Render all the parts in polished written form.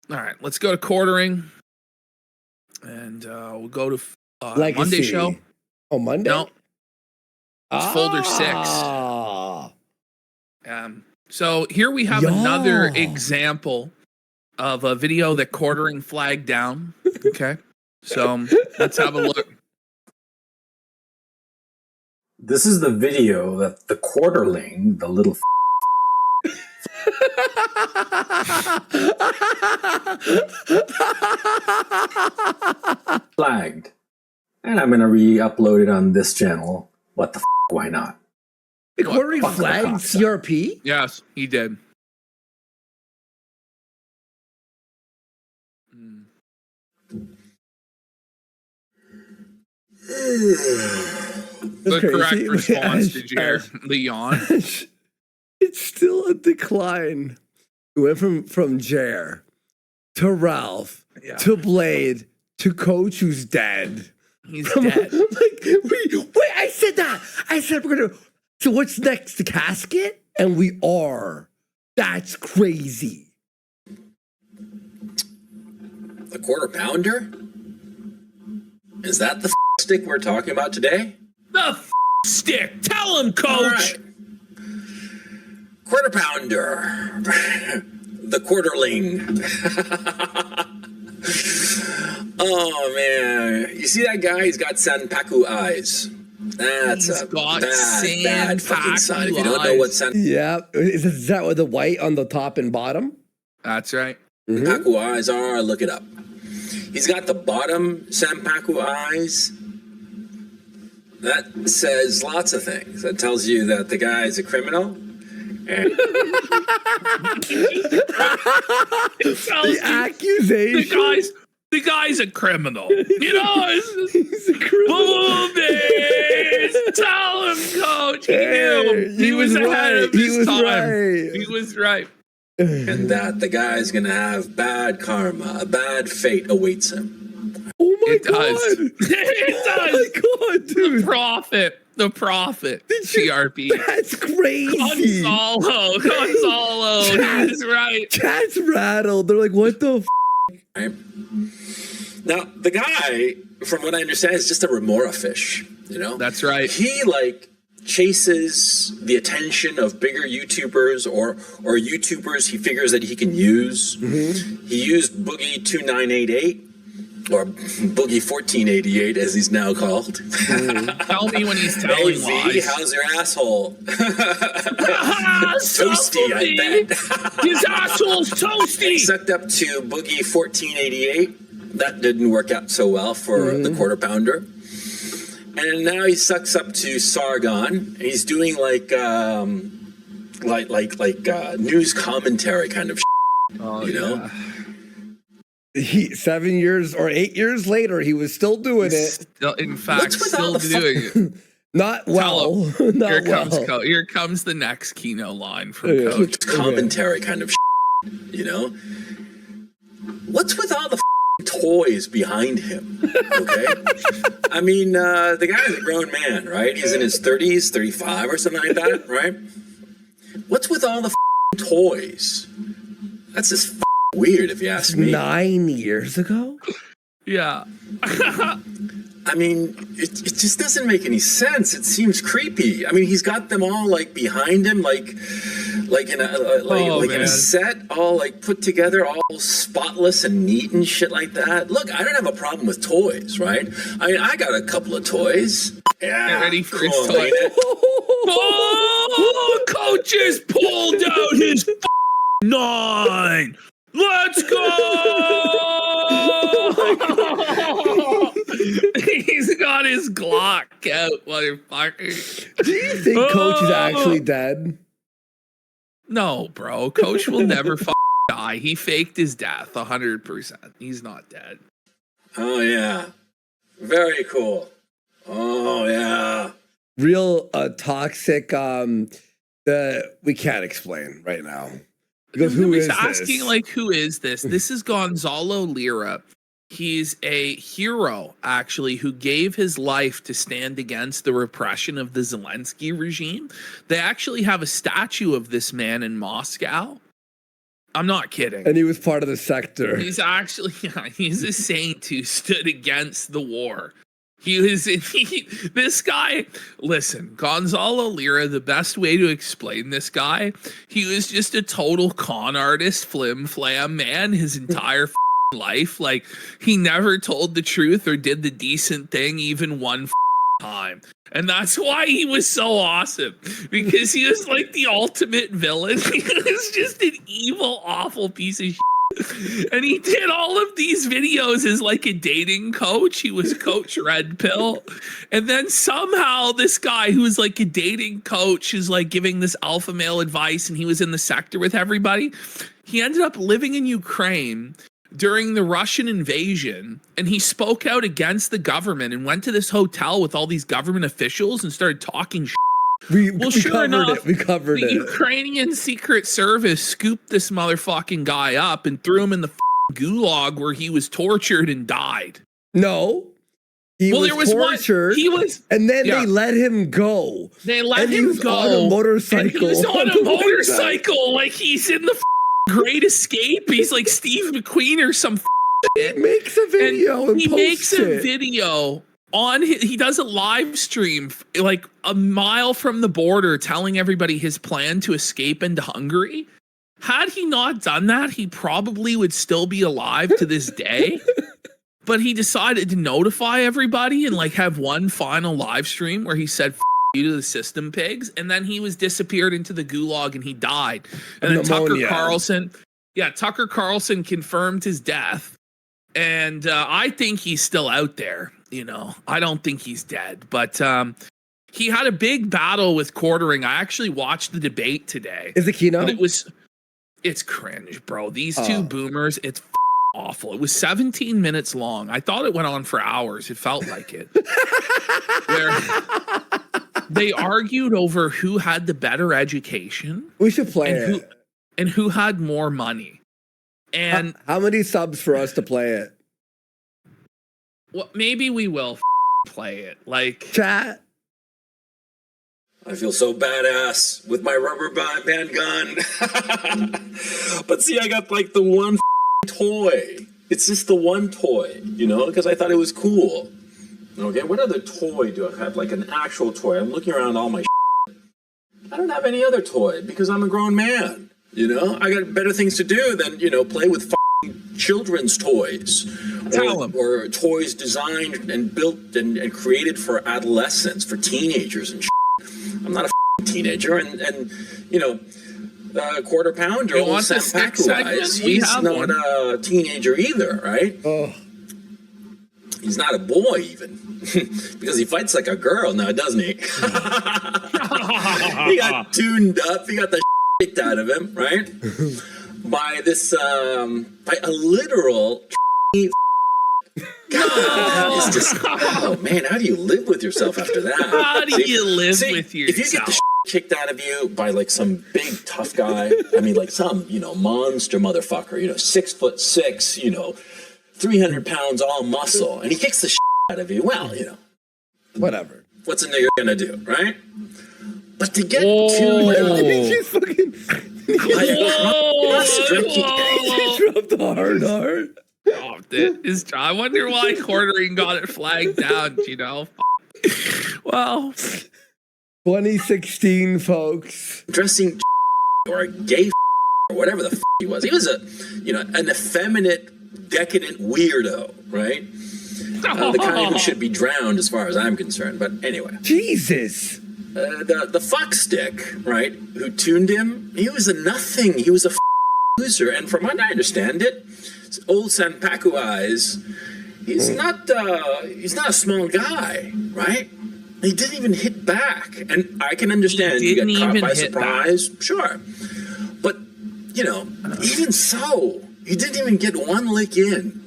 All right, let's go to quartering, and we'll go to Legacy. Monday show. Oh, Monday? No, it's folder 6. So here we have another example of a video that quartering flagged down. Okay, so let's have a look. This is the video that the quarterling, the little flagged. And I'm going to re-upload it on this channel. What the why not? The quartering flagged CRP? Yes, he did. The correct response to Jer, the yawn. It's still a decline. We went from Jer to Ralph to Blade to Coach who's dead. He's dead. Like, wait, I said that. I said we're gonna. So what's next? The casket? And we are. That's crazy. The quarter pounder? Is that the stick we're talking about today? The stick. Tell him, Coach. Right. Quarter pounder. The quarterling. Oh, man. You see that guy? He's got Sanpaku eyes. That's a bad fucking sign. If you don't know what Yeah. Is that with the white on the top and bottom? That's right. Sanpaku eyes are, look it up. He's got the bottom Sanpaku eyes. That says lots of things. That tells you that the guy is a criminal. And the accusation. The guy's a criminal. You know, he's a criminal. Tell him, Coach. He knew. He was ahead of his time. He was right. And that the guy's gonna have bad karma, a bad fate awaits him. Oh my God. It does. Oh my God, dude. The prophet. CRP. That's crazy. Gonzalo. He was right. Cats rattled. They're like, what the Right? Now, the guy, from what I understand, is just a remora fish, you know? That's right. He, chases the attention of bigger YouTubers or YouTubers he figures that he can use. He used Boogie 2988 or Boogie 1488 as he's now called. Tell me when he's telling lies. How's your asshole? Toasty, I bet. His asshole's toasty. He sucked up to Boogie 1488. That didn't work out so well for the quarter pounder. And now he sucks up to Sargon. He's doing news commentary kind of you know? He 7 years or 8 years later, he was still doing it. In fact, still doing it. Not well. Not Here comes the next Kino line from Coach. Commentary kind of you know? What's with all the toys behind him? Okay? I mean, the guy's a grown man, right? He's in his 30s, 35 or something like that, right? What's with all the toys? That's just weird if you ask me. 9 years ago? Yeah. I mean, it just doesn't make any sense. It seems creepy. I mean, he's got them all behind him, in a set, all put together, all spotless and neat and shit like that. Look, I don't have a problem with toys, right? I mean, I got a couple of toys. Yeah, get ready for his toy. Oh, Coach has pulled out his 9. Let's go! He's got his Glock out, motherfucker. Do you think Coach is actually dead? No, bro. Coach will never die. He faked his death 100%. He's not dead. Oh, yeah. Very cool. Oh, yeah. Real toxic, we can't explain right now. Because who is asking this? Who is this? This is Gonzalo Lira. He's a hero, actually, who gave his life to stand against the repression of the Zelensky regime. They actually have a statue of this man in Moscow. I'm not kidding. And he was part of the sector. He's actually, he's a saint who stood against the war. This guy, listen, Gonzalo Lira, the best way to explain this guy, he was just a total con artist, flim flam man his entire life. Like, he never told the truth or did the decent thing even one time. And that's why he was so awesome, because he was like the ultimate villain. He was just an evil, awful piece of shit. And he did all of these videos as like a dating coach. He was CoachRedPill. And then somehow this guy who was like a dating coach is like giving this alpha male advice, and he was in the sector with everybody. He ended up living in Ukraine during the Russian invasion, and he spoke out against the government and went to this hotel with all these government officials and started talking shit. We covered it. Ukrainian Secret Service scooped this motherfucking guy up and threw him in the gulag where he was tortured and died. No. He was tortured. And then they let him go. They let him go on a motorcycle. He was on a motorcycle like he's in the Great Escape. He's like Steve McQueen or some He makes a video and he makes posts a it. video on he does a live stream like a mile from the border telling everybody his plan to escape into Hungary. Had he not done that, he probably would still be alive to this day. But he decided to notify everybody and like have one final live stream where he said you to the system pigs, and then he was disappeared into the gulag and he died. And then Tucker Carlson confirmed his death. And I think he's still out there. You know, I don't think he's dead, but he had a big battle with quartering. I actually watched the debate today. Is it Kino? It's cringe, bro. These two boomers, it's awful. It was 17 minutes long. I thought it went on for hours. It felt like it. Where they argued over who had the better education. We should play it. And who had more money. And how many subs for us to play it? Well, maybe we will play it. Like, chat. I feel so badass with my rubber band gun. But see, I got like the one toy. It's just the one toy, you know, because I thought it was cool. Okay, what other toy do I have? Like an actual toy. I'm looking around all my I don't have any other toy because I'm a grown man. You know, I got better things to do than, you know, play with children's toys. Or toys designed and built and created for adolescents, for teenagers and I'm not a teenager, and you know, Quarter Pounder, old Sam Pack-wise, he's not a teenager either, right? Oh. He's not a boy even, because he fights like a girl now, doesn't he? He got tuned up, he got the kicked out of him, right? By this, by a literal God, it's just, oh man, how do you live with yourself after that? How do you live with yourself? If you get the kicked out of you by like some big tough guy, I mean like some, you know, monster motherfucker, you know, 6'6", you know, 300 pounds all muscle, and he kicks the out of you, well, you know, whatever. What's a nigga gonna do, right? But to get to fucking dropped the hard R. I wonder why quartering got it flagged down, you know? Well, 2016, folks. Dressing or a gay or whatever the he was. He was a, you know, an effeminate, decadent weirdo, right? The kind who should be drowned as far as I'm concerned. But anyway. Jesus. The fuck stick, right, who tuned him, he was a nothing. He was a loser. And from what I understand it, old Sanpaku eyes, he's not a small guy, right? He didn't even hit back. And I can understand you get caught by surprise. Back. Sure. But, you know, even so, he didn't even get one lick in.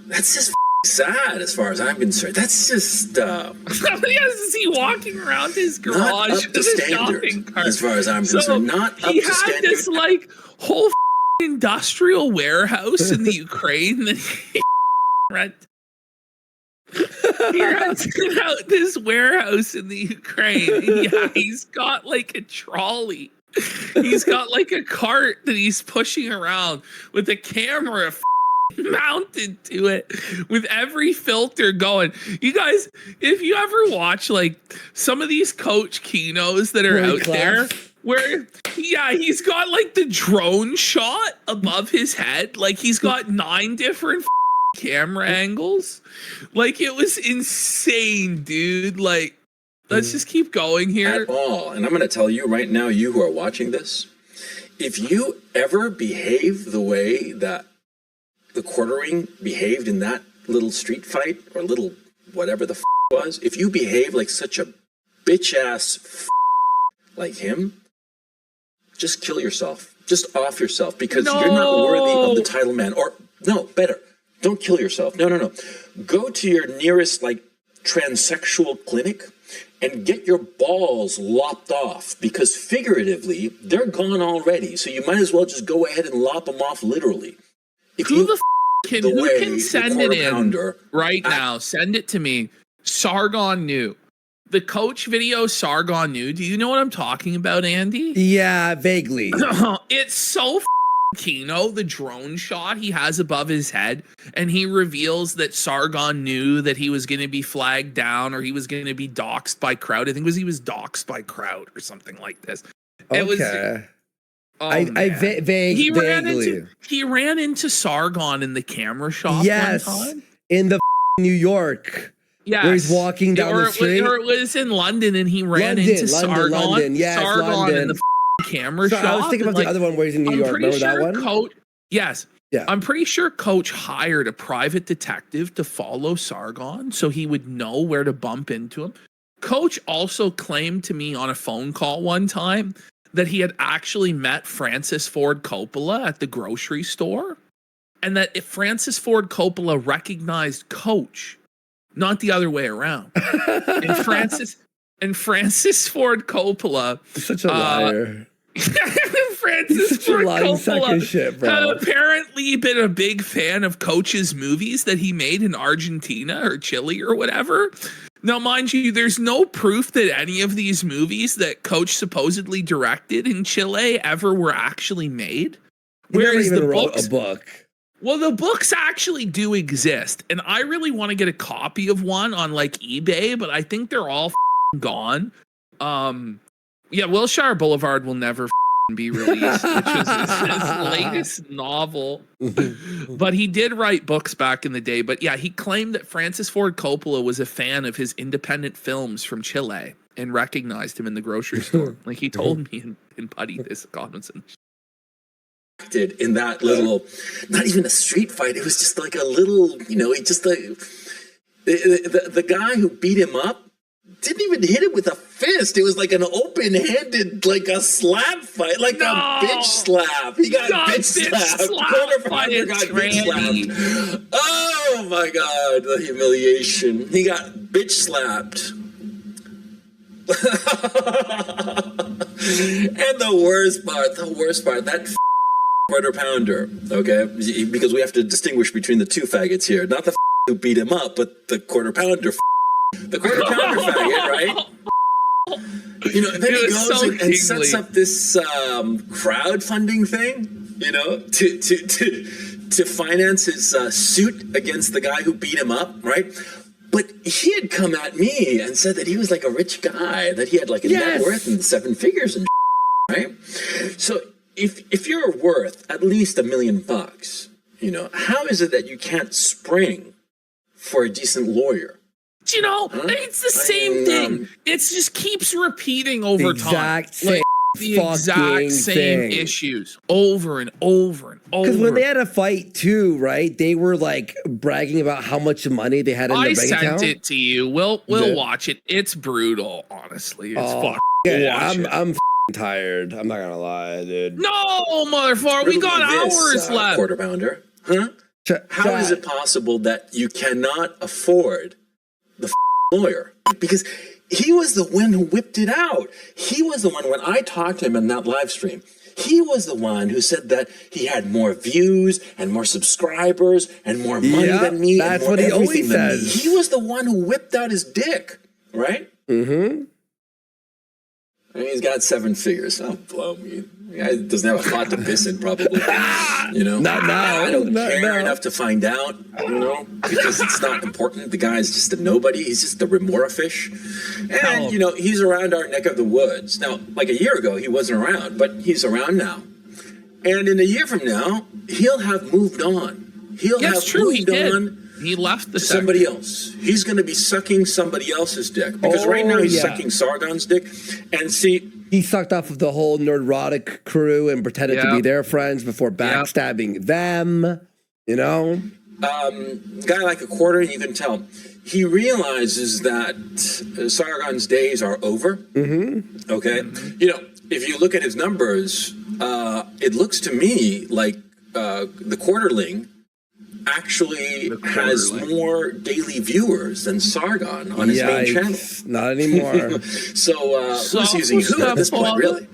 That's just sad as far as I'm concerned. That's just is he walking around his garage not up to standard as far as I'm concerned. Not up to standard. He had this like whole industrial warehouse in the Ukraine that he rented. He rented out this warehouse in the Ukraine. And yeah, he's got like a trolley He's got like a cart that he's pushing around with a camera mounted to it with every filter going. You guys, if you ever watch like some of these Coach Kinos that are out there, where he's got like the drone shot above his head, like he's got 9 different camera angles. Like it was insane, dude. Like, let's just keep going here. At all. And I'm going to tell you right now, you who are watching this, if you ever behave the way that the quartering behaved in that little street fight or little whatever the was, if you behave like such a bitch ass like him, just kill yourself. Just off yourself, because you're not worthy of the title man. Or no, better, don't kill yourself. No. Go to your nearest like transsexual clinic and get your balls lopped off, because figuratively they're gone already. So you might as well just go ahead and lop them off literally. If who you can send it in right now? Send it to me. Sargon knew. The Coach video Sargon knew. Do you know what I'm talking about, Andy? Yeah, vaguely. It's so Kino, the drone shot he has above his head, and he reveals that Sargon knew that he was going to be flagged down, or he was going to be doxxed by Crowd. I think he was doxxed by Crowd or something like this. Okay. It was. Vaguely. He ran into Sargon in the camera shop. Yes, one time. in the New York. Yeah, where he's walking down the street. Or it was in London, and he ran into Sargon. Yes, Sargon London. in the camera shop. I was thinking about the other one where he's in New York. Remember that one? I'm pretty sure Coach hired a private detective to follow Sargon so he would know where to bump into him. Coach also claimed to me on a phone call one time that he had actually met Francis Ford Coppola at the grocery store, and that if Francis Ford Coppola recognized Coach, not the other way around. and Francis Ford Coppola, such a liar. Francis Ford Coppola shit, bro. had apparently been a big fan of Coach's movies that he made in Argentina or Chile or whatever. Now, mind you, there's no proof that any of these movies that Coach supposedly directed in Chile ever were actually made. He never even wrote a book. Well, the books actually do exist, and I really want to get a copy of one on like eBay, but I think they're all gone. Wilshire Boulevard will never be released, which was his latest novel. But he did write books back in the day. But yeah, he claimed that Francis Ford Coppola was a fan of his independent films from Chile and recognized him in the grocery store. Like he told me in Putty this conversation. In that little, not even a street fight, it was just like a little, he just like the guy who beat him up didn't even hit him with a fist. It was like an open-handed, like a slap fight, like a bitch slap. He got bitch slapped. Corner pounder got bitch slapped. Oh my God, the humiliation. He got bitch slapped. And the worst part, that quarter pounder, okay? Because we have to distinguish between the two faggots here. Not the who beat him up, but the quarter pounder. The quarter pounder faggot, right? And then he goes and sets up this crowdfunding thing, to finance his suit against the guy who beat him up, right? But he had come at me and said that he was like a rich guy, that he had like a net worth in 7 figures and right? So if you're worth at least $1 million, how is it that you can't spring for a decent lawyer? It's the same thing. It just keeps repeating over time. The exact same issues over and over and over. Because when they had a fight too, right? They were like bragging about how much money they had in their bank account. I sent it to you. We'll watch it. It's brutal, honestly. It's I'm tired. I'm not gonna lie, dude. No, motherfucker, we got hours left. Quarter pounder, huh? How is it possible that you cannot afford the lawyer? Because he was the one who whipped it out. He was the one, when I talked to him in that live stream, he was the one who said that he had more views and more subscribers and more money than me. That's and more what he always says. says. He was the one who whipped out his dick, right? Mm-hmm. I mean, he's got 7 figures. Oh, blow me. The guy doesn't have a pot to piss in, probably. You know? Not now. I don't Not care now. enough to find out, you know, because it's not important. The guy's just a nobody. He's just a remora fish. And, you know, he's around our neck of the woods. Now, like a year ago, he wasn't around, but he's around now. And in a year from now, he'll have moved on. He'll have moved on. He left the somebody else. He's going to be sucking somebody else's dick because right now he's sucking Sargon's dick. And see, he sucked off of the whole Nerdrotic crew and pretended to be their friends before backstabbing them. You know, guy like a quarter, you can tell he realizes that Sargon's days are over. Okay, you know, if you look at his numbers, it looks to me like the quarterling actually has more daily viewers than Sargon on his main channel. Not anymore. So who's using who at this point, really?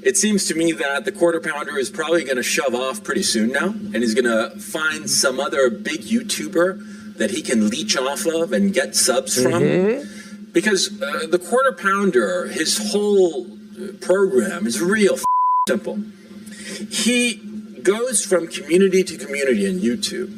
It seems to me that the quarter pounder is probably going to shove off pretty soon now, and he's going to find some other big YouTuber that he can leech off of and get subs from. Because the quarter pounder, his whole program is real simple. He goes from community to community in YouTube.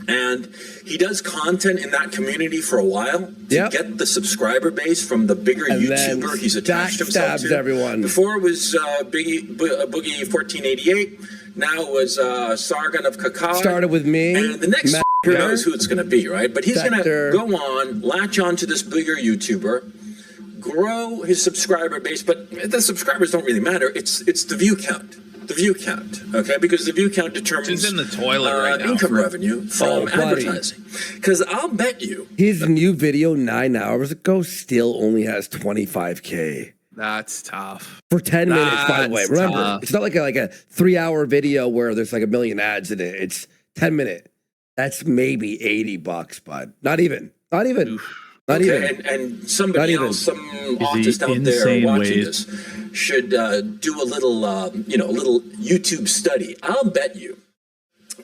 And he does content in that community for a while to get the subscriber base from the bigger YouTuber he's attached himself to. Everyone. Before it was Boogie 1488. Now it was Sargon of Kakad. Started with me. And the next who knows who it's going to be, right? But he's going to go on, latch on to this bigger YouTuber, grow his subscriber base. But the subscribers don't really matter. It's the view count. The view count, okay? Because the view count determines in the toilet right now income revenue from advertising. Because I'll bet you his new video 9 hours ago still only has 25K. That's tough. For 10 minutes, by the way. Remember, it's not like a 3-hour video where there's like a million ads in it. It's 10 minute. That's maybe $80, bud. Not even. Not even. Not even. And somebody else, some artist out there watching this should do a little, a little YouTube study. I'll bet you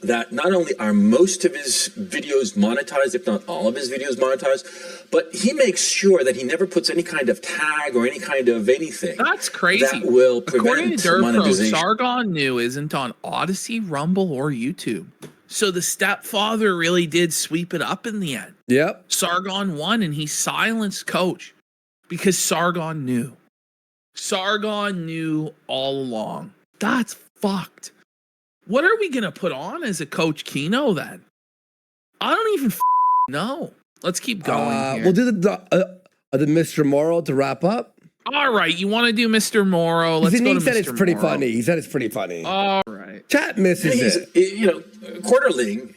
that not only are most of his videos monetized, if not all of his videos monetized, but he makes sure that he never puts any kind of tag or any kind of anything. That's crazy. That will prevent According to Dirt Pro, monetization. Sargon New isn't on Odyssey, Rumble, or YouTube. So the stepfather really did sweep it up in the end. Yep. Sargon won, and he silenced Coach because Sargon knew. Sargon knew all along. That's fucked. What are we going to put on as a Coach Kino then? I don't even know. Let's keep going here. We'll do the Mr. Morrow to wrap up. All right, you want to do Mr. Morrow? Let's go to Mr. Morrow. He said it's pretty funny. He said it's pretty funny. All right. Chat misses it. You know, quarterling,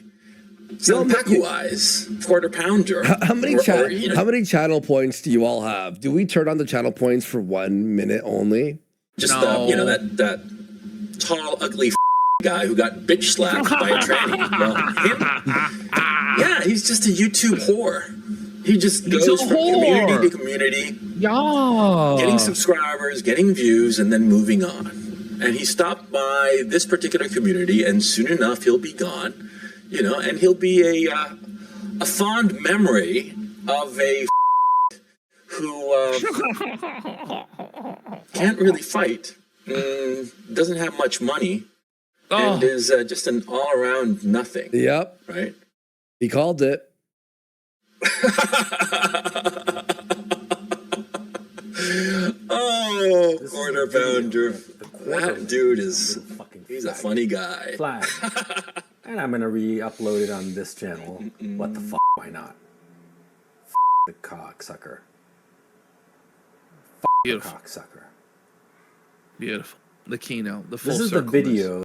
Peck-wise, quarter pounder. How many channel points do you all have? Do we turn on the channel points for 1 minute only? Just that tall, ugly guy who got bitch slapped by a tranny. Well, him? Yeah, he's just a YouTube whore. He just goes from community to community, getting subscribers, getting views, and then moving on. And he stopped by this particular community, and soon enough he'll be gone, you know, and he'll be a fond memory of a who can't really fight, doesn't have much money, and is just an all-around nothing. Yep. Right? He called it. Oh, quarter pounder. That dude he's a funny guy. Flag. And I'm gonna re-upload it on this channel. What the fuck? Why not? The cocksucker. Beautiful. Cocksucker. Beautiful. The Kino. The full This is the video